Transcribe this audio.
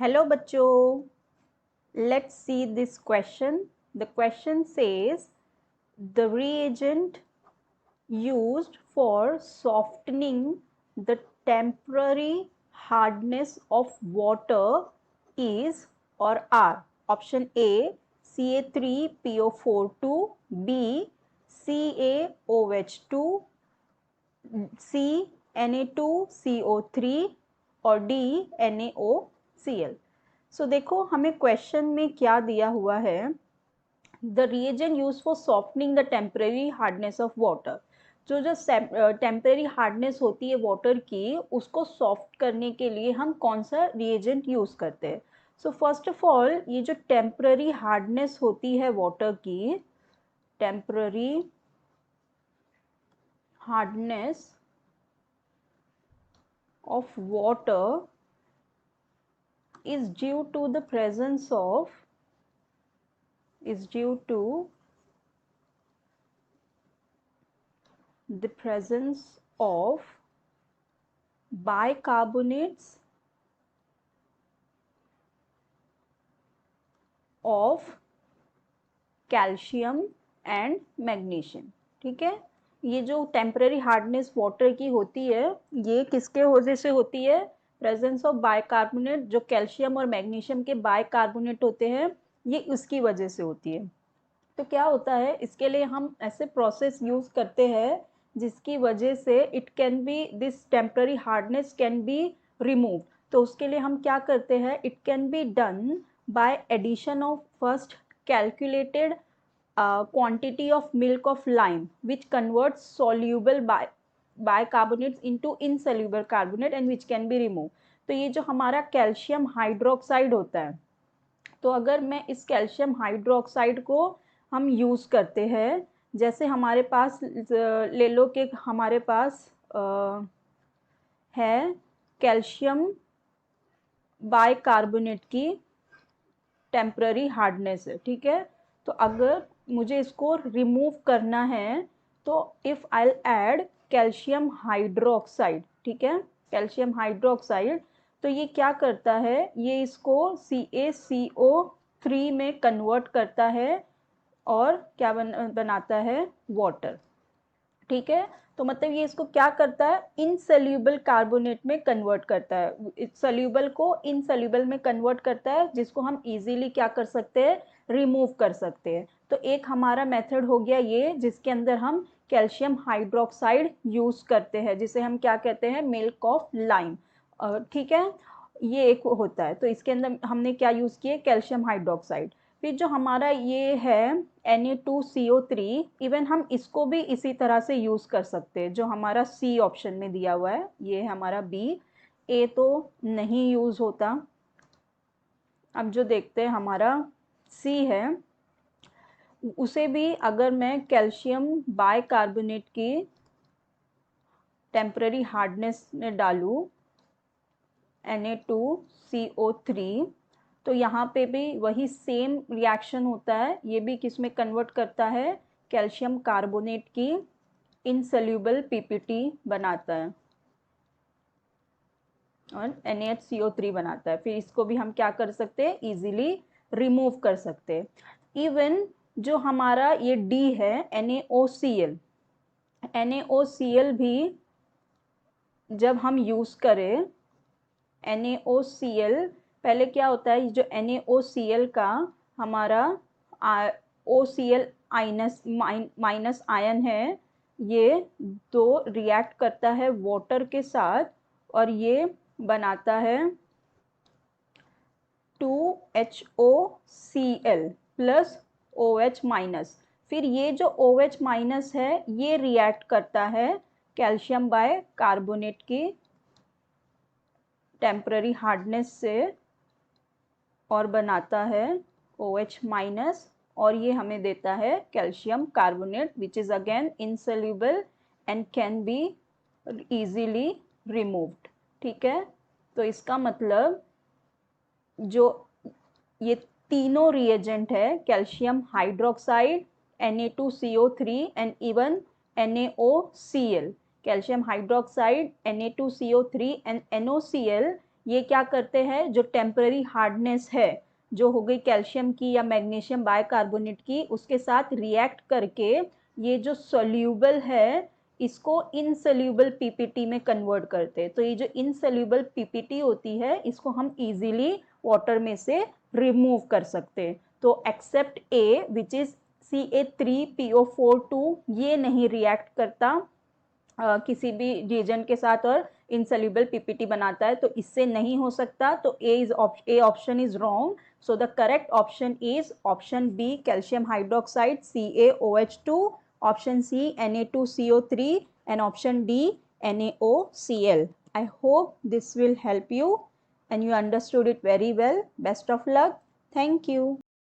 Hello बच्चों, let's see this question. The question says the reagent used for softening the temporary hardness of water is or are option A Ca3PO42, B CaOH2, C Na2CO3 और D NaOCl। सो देखो हमें question में क्या दिया हुआ है, the reagent use for softening the temporary hardness of water. जो temporary hardness होती है वाटर की, उसको सॉफ्ट करने के लिए हम कौन सा रिएजेंट यूज करते हैं। सो फर्स्ट ऑफ ऑल, ये जो टेम्परेरी हार्डनेस होती है वाटर की, temporary hardness of water is due to the presence of bicarbonates of calcium and magnesium. ठीक है, ये जो टेम्परेरी हार्डनेस वाटर की होती है, ये किसके वजह से होती है? प्रेजेंस ऑफ बाइकार्बोनेट, जो कैल्शियम और मैग्नीशियम के बाइकार्बोनेट होते हैं, ये उसकी वजह से होती है। तो क्या होता है, इसके लिए हम ऐसे प्रोसेस यूज करते हैं जिसकी वजह से it can be, this temporary hardness can be remove. तो उसके लिए हम क्या करते हैं, it can be done by addition of first calculated quantity of milk of lime which converts soluble bicarbonates into insoluble carbonate and which can be removed। तो ये जो हमारा कैल्शियम हाइड्रोक्साइड होता है, तो अगर मैं इस कैल्शियम हाइड्रोक्साइड को हम यूज़ करते हैं, जैसे हमारे पास ले लो कि हमारे पास है कैल्शियम बाइकार्बोनेट की टेम्पररी हार्डनेस है। ठीक है, तो अगर मुझे इसको रिमूव करना है तो if I add calcium hydroxide, ठीक है, कैल्शियम हाइड्रोक्साइड, तो ये क्या करता है, ये इसको CaCO3 में कन्वर्ट करता है और क्या बनाता है, वाटर। ठीक है, तो मतलब ये इसको क्या करता है, इनसोल्यूबल कार्बोनेट में कन्वर्ट करता है, सोल्यूबल को इनसोल्यूबल में कन्वर्ट करता है, जिसको हम इजीली क्या कर सकते हैं, रिमूव कर सकते हैं। तो एक हमारा मेथड हो गया ये, जिसके अंदर हम कैल्शियम हाइड्रोक्साइड यूज करते हैं, जिसे हम क्या कहते हैं, मिल्क ऑफ लाइम। ठीक है, ये एक होता है। तो इसके अंदर हमने क्या यूज किया, कैल्शियम हाइड्रोक्साइड। फिर जो हमारा ये है Na2CO3, इवन हम इसको भी इसी तरह से यूज़ कर सकते हैं, जो हमारा सी ऑप्शन में दिया हुआ है, ये है हमारा बी। ए तो नहीं यूज़ होता। अब जो देखते हैं हमारा सी है, उसे भी अगर मैं कैल्शियम बाइकार्बोनेट की टेम्पररी हार्डनेस में डालूँ Na2CO3, तो यहाँ पे भी वही सेम रिएक्शन होता है, ये भी किस में कन्वर्ट करता है, कैल्शियम कार्बोनेट की इनसोल्यूबल पीपीटी बनाता है और NaHCO3 बनाता है। फिर इसको भी हम क्या कर सकते हैं, इजीली रिमूव कर सकते हैं। इवन जो हमारा ये D है NaOCl, NaOCl भी जब हम यूज़ करें, NaOCl, पहले क्या होता है, जो NaOCl का हमारा OCl माइनस आयन है, ये दो रिएक्ट करता है वाटर के साथ और ये बनाता है 2HOCl प्लस OH माइनस। फिर ये जो OH माइनस है, ये रिएक्ट करता है कैल्शियम बाय कार्बोनेट की टेम्पररी हार्डनेस से और बनाता है OH माइनस, और ये हमें देता है calcium carbonate which is again insoluble and can be easily removed. ठीक है, तो इसका मतलब जो ये तीनों रिएजेंट है, calcium hydroxide, Na2CO3 and even NaOCl, calcium hydroxide, Na2CO3 and NOCl, ये क्या करते हैं, जो टेम्पररी हार्डनेस है जो हो गई कैल्शियम की या मैग्नीशियम बाइकार्बोनेट की, उसके साथ रिएक्ट करके ये जो सोल्यूबल है इसको इनसोल्यूबल पीपीटी में कन्वर्ट करते हैं। तो ये जो इनसोल्यूबल पीपीटी होती है इसको हम इजीली वाटर में से रिमूव कर सकते हैं। तो accept A which is Ca3PO4 ये नहीं रिएक्ट करता किसी भी रिएजेंट के साथ और इनसोल्यूबल पीपीटी बनाता है, तो इससे नहीं हो सकता। तो A option is wrong. So the correct option is option B, calcium hydroxide CaOH2, option C Na2CO3 and option D NaOCl. I hope this will help you and you understood it very well. Best of luck. Thank you.